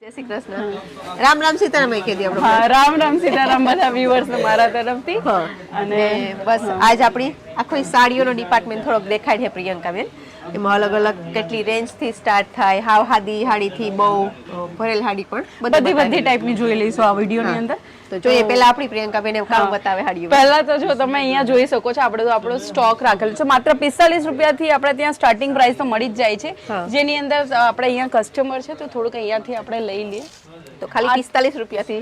જય શ્રી કૃષ્ણ. રામ રામ સીતારામ કહી દઈએ આપણે. હા, રામ રામ સીતારામ બધા વ્યુઅર્સ મારા તરફથી. અને બસ આજ આપણી આખો સાડીઓનો ડિપાર્ટમેન્ટ થોડોક દેખાય છે પ્રિયંકાબેન. એમાં અલગ અલગ કેટલી રેન્જ થી સ્ટાર્ટ થાય, હાવ હાદી હાડી થી બહુ ભરેલ હાડી પણ બધી ટાઈપની જોઈ લઈશું આ વિડીયોની અંદર. તો જોઈએ પહેલા આપણી પ્રિયંકાબેન એમ કામ બતાવે હાડીઓ. પહેલા તો જો તમે અહીંયા જોઈ શકો છો આપણે તો આપણો સ્ટોક રાખેલો છે. માત્ર 45 રૂપિયાથી આપણે ત્યાં સ્ટાર્ટિંગ પ્રાઇસ તો મળી જ જાય છે, જેની અંદર આપણે અહીંયા કસ્ટમર છે તો થોડુંક અહીંયાથી આપણે લઈ લઈએ. તો ખાલી 45 રૂપિયાથી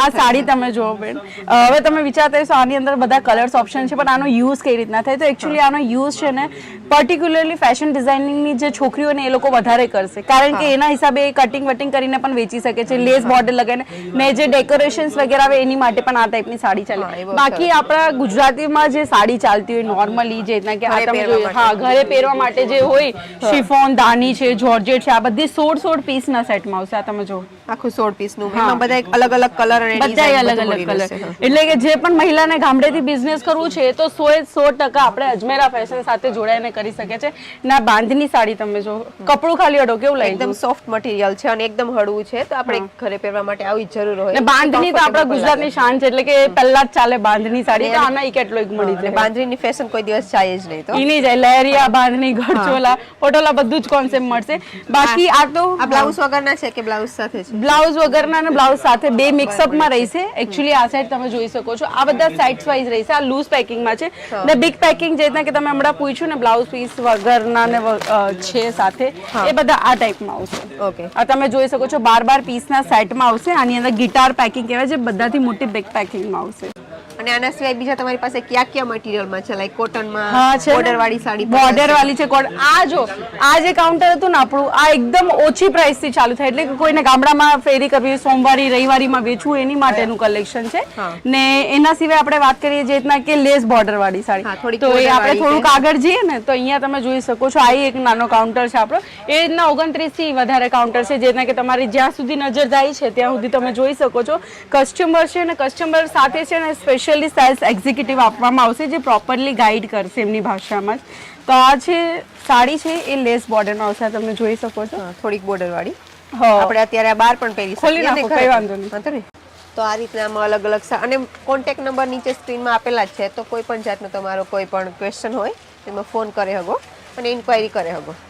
આ સાડી તમે જુઓ બેન. હવે તમે વિચારતા હશો આની અંદર બધા કલર્સ ઓપ્શન છે, પણ આનો યુઝ કઈ રીતના થાય? તો એકચ્યુઅલી આનો યુઝ છે ને પર્ટિક્યુલરલી ફેશન ડિઝાઇનિંગની જે છોકરીઓ ને એ લોકો વધારે કરશે, કારણ કે એના હિસાબે કટિંગ વટિંગ કરીને પણ વેચી શકે છે, લેસ બોર્ડર લગાવીને, ને જે ડેકોરેશન્સ વગેરે આવે એની માટે પણ આ ટાઈપની સાડી ચાલે. બાકી આપણા ગુજરાતીમાં જે સાડી ચાલતી હોય નોર્મલી, જે રીતના કે આ તમે જોઈએ, હા, ઘરે પહેરવા માટે જે હોય, શિફોન, દાની છે, જોર્જેટ છે, આ બધી 16 પીસના સેટમાં આવશે. આ તમે જો આખું 16 પીસનું, એમાં બધા અલગ અલગ કલર અને બધા અલગ અલગ કલર. એટલે કે જે પણ મહિલાને ગામડેથી બિઝનેસ કરવું છે તો 100% આપણે અજમેરા ફેશન સાથે જોડાઈને કરી શકે છે. ના બાંધની સાડી તમે જો, કપડું ખાલી અડો કેવું લાગે, એકદમ સોફ્ટ મટીરીયલ છે અને એકદમ હળવું છે, તો આપણે ઘરે પહેરવા માટે આવી જરૂર હોય. ને બાંધની તો આપણા ગુજરાતની શાન છે, એટલે કે પહેલા જ ચાલે બાંધની સાડી. તો આના કેટલો એક મળી જાય. બાંધણીની ફેશન કોઈ દિવસ જાય જ નહીં. તો ઈ નહીં જાય. લહેરિયા, બાંધની, ગળચોલા, પટોલા બધું જ કોન્સેપ્ટ મળશે. બાકી આ તો આ બ્લાઉઝ વગરના છે કે બ્લાઉઝ સાથે છે? બ્લાઉઝ વગરના અને બ્લાઉઝ સાથે બે મિક્સઅપમાં રહેશે. એકચ્યુઅલી આ સાઈડ તમે જોઈ શકો છો, આ બધા સાઇડ્સ વાઇઝ રહેશે. આ લૂઝ પેકિંગમાં છે ને બિગ પેકિંગ, જે રીતના કે તમે હમણાં પૂછ્યું ને બ્લાઉઝ પીસ વગરના ને છે સાથે, એ બધા આ ટાઈપમાં આવશે. ઓકે, આ તમે જોઈ શકો છો 12 પીસના સેટમાં આવશે. આની અંદર ગિટાર પેકિંગ કહેવાય છે, બધાથી મોટી બિગ પેકિંગમાં આવશે. અને આના સિવાય બીજા તમારી પાસે કયા મટીરીયલમાં છે? લાઈક કોટનમાં, બોર્ડર વાળી સાડી, બોર્ડર વાળી છે. આ જો આ જે કાઉન્ટર હતું ને આપણું, આ એકદમ ઓછી પ્રાઇસ થી ચાલુ થાય, એટલે કે કોઈને ગામડામાં ફેરી કરવી, સોમવારી રવિવારીમાં વેચવું, એની માટેનું કલેક્શન છે. ને એના સિવાય આપણે વાત કરીએ જે રીતના કે લેસ બોર્ડર વાળી સાડી, તો એ આપણે થોડુંક આગળ જઈએ ને તો અહીંયા તમે જોઈ શકો છો, આ એક નાનો કાઉન્ટર છે આપણો. એ રીતના 29 થી વધારે કાઉન્ટર છે, જે રીતના કે તમારી જ્યાં સુધી નજર જાય છે ત્યાં સુધી તમે જોઈ શકો છો. કસ્ટમર છે ને કસ્ટમર સાથે છે ને સ્પેશિયલી સેલ્સ એક્ઝિક્યુટિવ આપવામાં આવશે, જે પ્રોપરલી ગાઈડ કરશે એમની ભાષામાં જ. તો આ છે સાડી છે, એ લેસ બોર્ડરમાં આવશે. તમે જોઈ શકો છો થોડીક બોર્ડર વાળી. આપણે અત્યારે બહાર પણ પહેરી ખોલી નાખો, કઈ વાંધો નહીં. તો આ રીતના આમાં અલગ અલગ અને કોન્ટેક્ટ નંબર નીચે સ્ક્રીનમાં આપેલા જ છે, તો કોઈ પણ જાતનો તમારો કોઈ પણ ક્વેશ્ચન હોય એમાં ફોન કરે હગો અને ઇન્ક્વાયરી કરે હગો.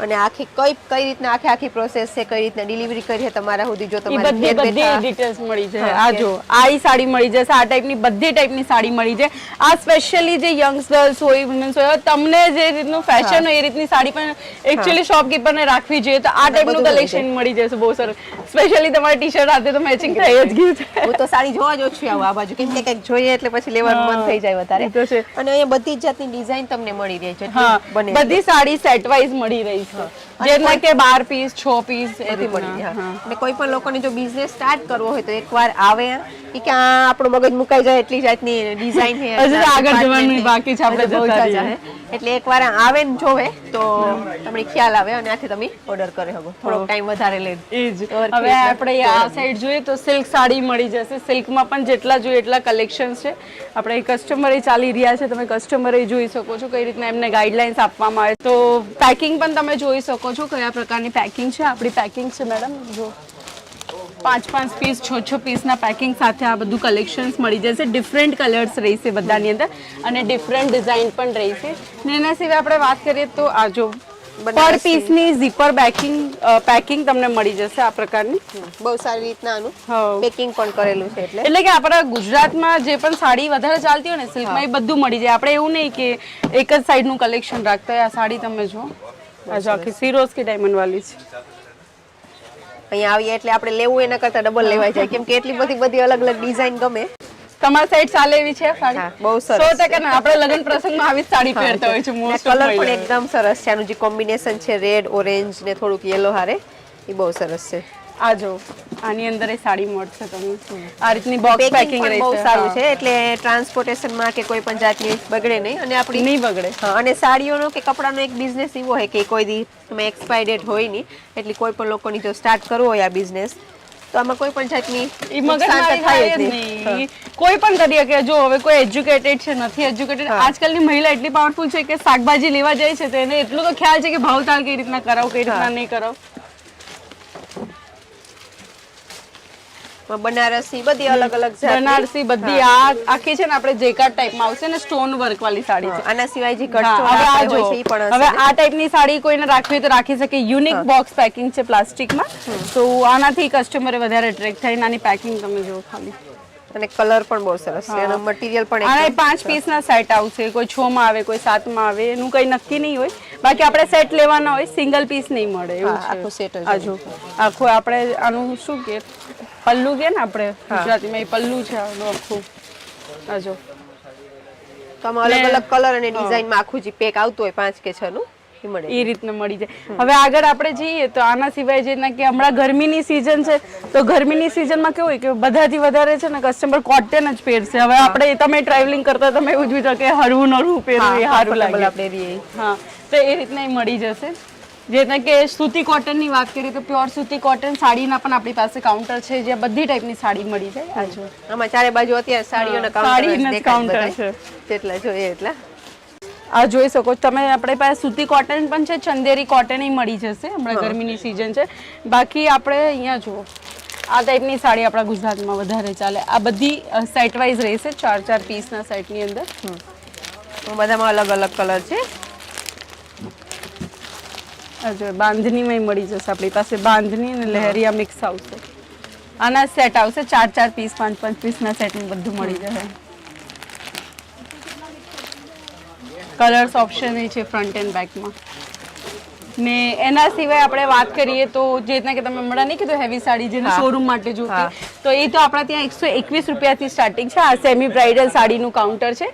અને આખી કઈ રીતના આખી પ્રોસેસ છે, કઈ રીતના ડિલિવરી કરી છે તમારા સુધી, જો તમારે બધી ડિટેલ્સ મળી જાય. આ જો આ સાડી મળી જશે, આ ટાઈપની બધી ટાઈપની સાડી મળી જાય. આ સ્પેશિયલી જે યંગ ગર્લ્સ હોય, વુમેન્સ હોય, તમને જે રીતનું ફેશન હોય એ રીતની સાડી પણ એકચ્યુઅલી શોપકીપરને રાખવી જોઈએ, તો આ ટાઈપનું કલેક્શન મળી જશે બહુ સરસ. સ્પેશિયલી તમારી ટી શર્ટ સાથે તો મેચિંગ થઈ જ ગયું છે. હું તો સાડી જોવા જ ઓછી આવું આ બાજુ, કેમ કે કંઈક જોઈએ એટલે પછી લેવાનું મન થઈ જાય વધારે. અને અહીંયા બધી જ જાતની ડિઝાઇન તમને મળી રહી છે. બધી સાડી સેટ વાઇઝ મળી રહી છે, જેના કે 12 પીસ 6 પીસ એથી મળી. અને કોઈ પણ લોકોને જો બિઝનેસ સ્ટાર્ટ કરવો હોય તો એકવાર આવે કે આ આપણું મગજ મુકાઈ જાય એટલી જાતની ડિઝાઇન છે, હજી આગળ જવાનું બાકી છે, આપણે જતા રહીએ. એટલે એકવાર આવે ને જોવે તો તમને ખ્યાલ આવે અને આથી તમે ઓર્ડર કરે હગો. થોડો ટાઈમ વધારે લે. હવે આપણે આ સાઈડ જોઈએ તો સિલ્ક સાડી મળી જશે. સિલ્કમાં પણ જેટલા જોઈએ એટલા કલેક્શન્સ છે. આપણે કસ્ટમરે ચાલી રહ્યા છે, તમે કસ્ટમરે જોઈ શકો છો કઈ રીતના એમને ગાઈડલાઇન્સ આપવામાં આવે. તો પેકિંગ પણ તમે જોઈ શકો છો કયા પ્રકારની પેકિંગ છે. આપણી પેકિંગ છે મેડમ, જો 5 પીસ 6 પીસના પેકિંગ સાથે આ બધું કલેક્શન્સ મળી જશે. ડિફરન્ટ કલર્સ રહેશે બધાની અંદર અને ડિફરન્ટ ડિઝાઇન પણ રહેશે. ને એના સિવાય આપણે વાત કરીએ તો આ જો પર પીસની ઝીપર પેકિંગ તમને મળી જશે આ પ્રકારની. બહુ સારી રીતના આનું પેકિંગ પણ કરેલું છે. એટલે કે આપણા ગુજરાતમાં જે પણ સાડી વધારે ચાલતી હોય ને સિલ્કમાં, એ બધું મળી જાય. આપણે એવું નહીં કે એક જ સાઈડનું કલેક્શન રાખતા હોય. આ સાડી તમે જો, આ જો આખી સિરોસ્કી ડાયમંડ વાળી છે. અહીંયા આવીએ એટલે આપણે લેવું એના કરતા ડબલ લેવાય જાય, કેમ કે એટલી બધી અલગ અલગ ડિઝાઇન ગમે. તમારી સાઈડ ચાલે એવી છે સાડી? બહુ સરસ. 100% ના, આપણે લગ્ન પ્રસંગમાં આવી સાડી પહેરતા હોય છે. કલર પણ એકદમ સરસ છે. આનું જે કોમ્બિનેશન છે રેડ, ઓરેન્જ ને થોડુંક યેલો હારે, એ બહુ સરસ છે. આ જો આની અંદર એ સાડી મળશે તમને. આ રીતની બોક્સ પેકિંગ રહેશે, બહુ સારું છે. એટલે ટ્રાન્સપોર્ટેશનમાં કે કોઈ પણ જાતની બગડે નહીં અને આપણી નહીં બગડે. અને સાડીઓનો કે કપડાનો એક બિઝનેસ એવો હોય કે કોઈ દી તમે એક્સપાયર ડેટ હોય નહીં, એટલે કોઈ પણ લોકોની જો સ્ટાર્ટ કરવો હોય આ બિઝનેસ તો આમાં કોઈ પણ જાતની મગજમારી થાય જ નહીં. કોઈ પણ કરી શકે. જો હવે કોઈ એજ્યુકેટેડ છે, નથી એજ્યુકેટેડ, આજકાલની મહિલા એટલી પાવરફુલ છે કે શાકભાજી લેવા જાય છે તો એને એટલું તો ખ્યાલ છે કે ભાવતાલ કઈ રીતના કરાવ, કઈ રીતના નહીં કરાવ. બનારસી બધી અલગ અલગ જાતની. બનારસી બધી આ આખી છે ને આપણે જેકાર્ડ ટાઈપમાં આવશે ને સ્ટોન વર્ક વાળી સાડી છે. આના સિવાય જે હા, ગઠ્ઠો હવે આ આપણે જો હોય છે ઈ પણ હવે હશે. આ ટાઈપની સાડી કોઈને રાખવી હોય તો રાખી શકે. યુનિક બોક્સ પેકિંગ છે પ્લાસ્ટિકમાં, તો આનાથી કસ્ટમરે વધારે એટ્રેક્ટ થાય. નાની પેકિંગ તમે જો ખાલી, અને કલર પણ બહુ સરસ છે અને મટીરીયલ પણ આના એકદમ 5 પીસના સેટ આવશે. કોઈ 6 માં આવે, કોઈ 7 માં આવે, એનું કઈ નક્કી નહીં હોય. બાકી આપણે સેટ લેવાના હોય, સિંગલ પીસ નહીં મળે એવું હા, છે. આખું set જ આ જો આખું આપણે આનું શું કે પલ્લુ કે ને આપણે ગુજરાતીમાં એ પલ્લુ છે આનું આખું. આ જો તો આમાં અલગ અલગ કલર અને ડિઝાઇનમાં આખું જે પેક આવતું હોય 5 કે 6 નું એ મળે. એ રીતના મળી જાય. હવે આગળ આપણે જઈએ તો આના સિવાય જે કે હમણાં ગરમીની સીઝન છે, તો ગરમીની સીઝનમાં કેવું હોય કે બધાથી વધારે છે ને કસ્ટમર કોટન જ પહેરશે. હવે આપણે તમે ટ્રાવેલિંગ કરતા તમે એવું જ વિચારો કે હરવું નરવું પહેરવું એ સારું લાગે. આપણે રહીએ. હા, તો એ રીતના એ મળી જશે. જેના કે સૂતી કોટનની વાત કરીએ તો પ્યોર સૂતી કોટન સાડીના પણ આપણી પાસે કાઉન્ટર છે, જ્યાં બધી ટાઈપની સાડી મળી જાય. આ જો આમાં ચારે બાજુ અત્યારે સાડીઓના સાડીના જ કાઉન્ટર કાઉન્ટર છે. જેટલા જોઈએ એટલા. આ જોઈ શકો છો તમે, આપણી પાસે સૂતી કોટન પણ છે, ચંદેરી કોટન ય મળી જશે. હમણાં ગરમીની સીઝન છે. બાકી આપણે અહીંયા જુઓ આ ટાઈપની સાડી આપણા ગુજરાતમાં વધારે ચાલે. આ બધી સેટ વાઇઝ રહેશે, 4 પીસના સેટની અંદર. બધામાં અલગ અલગ કલર છે. આ જો બાંધણીમાં મળી જશે આપણી પાસે. બાંધણી અને લહેરિયા મિક્સ આવશે. આના સેટ આવશે 4 પીસ, 5 પીસના સેટમાં બધું મળી જશે. કલર્સ ઓપ્શન એ છે ફ્રન્ટ એન્ડ બેકમાં. ને એના સિવાય આપણે વાત કરીએ તો જે રીતના કે તમે હમણાં નહીં કીધું હેવી સાડી જેને શોરૂમ માટે જોતી, તો એ તો આપણા ત્યાં 121 રૂપિયાથી સ્ટાર્ટિંગ છે. આ સેમી બ્રાઇડલ સાડીનું કાઉન્ટર છે,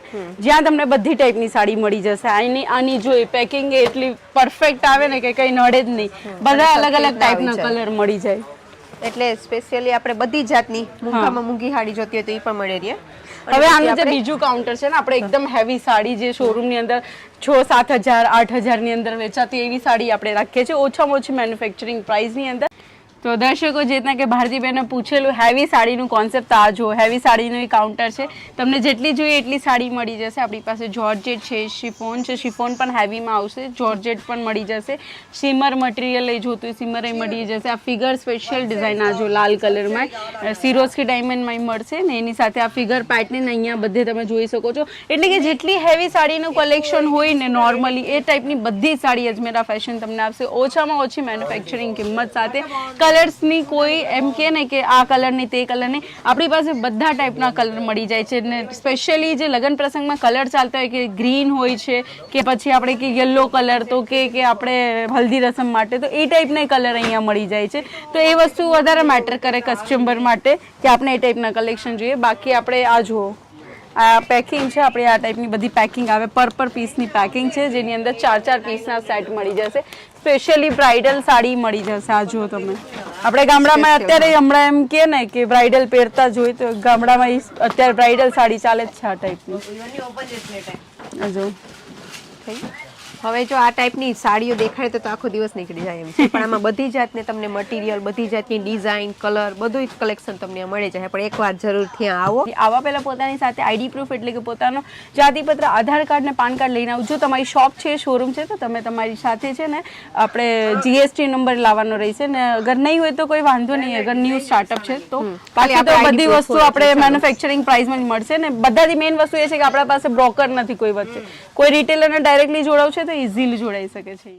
જ્યાં તમને બધી ટાઈપની સાડી મળી જશે. આની જોઈ પેકિંગ એટલી પરફેક્ટ આવે ને કે કઈ નડે જ નહીં. બધા અલગ અલગ ટાઈપના કલર મળી જાય. એટલે સ્પેશિયલી આપણે બધી જાતની મૂંઘામાં મૂંઘી સાડી જોતી હોય તો એ પણ મળી રહે. હવે આનું જે બીજું કાઉન્ટર છે ને, આપણે એકદમ હેવી સાડી જે શોરૂમની અંદર 6-7 હજાર 8 હજારની અંદર વેચાતી એવી સાડી આપણે રાખીએ છીએ ઓછામાં ઓછી મેન્યુફેક્ચરિંગ પ્રાઇસની અંદર. તો દર્શકો જે રીતના કે ભારતીબેને પૂછેલું હેવી સાડીનું કોન્સેપ્ટ આ જો હેવી સાડીનું કાઉન્ટર છે. તમને જેટલી જોઈએ એટલી સાડી મળી જશે. આપણી પાસે જોર્જેટ છે, શિફોન છે, શિફોન પણ હેવીમાં આવશે, જોર્જેટ પણ મળી જશે. સિમર મટીરિયલ એ જોતું હોય સિમર એ મળી જશે. આ ફિગર સ્પેશિયલ ડિઝાઇન આ જો લાલ કલરમાં સિરોસ્કી ડાયમંડમાં મળશે ને એની સાથે આ ફિગર પેટર્ન અહીંયા બધે તમે જોઈ શકો છો. એટલે કે જેટલી હેવી સાડીનું કલેક્શન હોય ને નોર્મલી એ ટાઈપની બધી સાડી અજમેરા ફેશન તમને આપશે ઓછામાં ઓછી મેન્યુફેક્ચરિંગ કિંમત સાથે. કલર્સની કોઈ એમ કે ને કે આ કલર નહીં તે કલર નહીં, આપણી પાસે બધા ટાઈપના કલર મળી જાય છે. ને સ્પેશિયલી જે લગ્ન પ્રસંગમાં કલર ચાલતા હોય કે ગ્રીન હોય છે કે પછી આપણે કે યલો કલર તો કે આપણે હલ્દી રસમ માટે તો એ ટાઈપના કલર અહીંયા મળી જાય છે. તો એ વસ્તુ વધારે મેટર કરે કસ્ટમર માટે કે આપણે એ ટાઈપના કલેક્શન જોઈએ. બાકી આપણે આ જુઓ આ પેકિંગ છે, આપણે આ ટાઈપની બધી પેકિંગ આવે, પર પીસની પેકિંગ છે જેની અંદર 4 પીસના સેટ મળી જશે. સ્પેશિયલી બ્રાઇડલ સાડી મળી જશે. આ જુઓ તમે, આપણે ગામડામાં અત્યારે હમણાં એમ કે ને કે બ્રાઇડલ પહેરતા જોઈ તો ગામડામાં અત્યારે બ્રાઇડલ સાડી ચાલે જ છે આ ટાઈપની. જો હવે જો આ ટાઈપની સાડીઓ દેખાડે તો આખો દિવસ નીકળી જાય એમ છે. પણ આમાં બધી જાતને તમને મટીરિયલ, બધી જાતની ડિઝાઇન, કલર બધું જ કલેક્શન તમને મળી જાય. પણ એકવાર જરૂરથી આવો. આવા પહેલા પોતાની સાથે આઈડી પ્રૂફ એટલે કે પોતાનો જાતિપત્ર, આધાર કાર્ડ ને પાન કાર્ડ લઈને આવો. જો તમારી શોપ છે, શોરૂમ છે, તો તમે તમારી સાથે છે ને આપણે જીએસટી નંબર લાવવાનો રહેશે. ને અગર નહીં હોય તો કોઈ વાંધો નહીં, અગર ન્યૂ સ્ટાર્ટઅપ છે તો. બાકી તો બધી વસ્તુ આપણે મેન્યુફેક્ચરિંગ પ્રાઇસમાં મળશે. ને બધાથી મેઇન વસ્તુ એ છે કે આપણા પાસે બ્રોકર નથી કોઈ વચ્ચે. કોઈ રિટેલરને ડાયરેક્ટલી જોડાવ છે તો ઇઝીલી જોડાઈ શકે છે.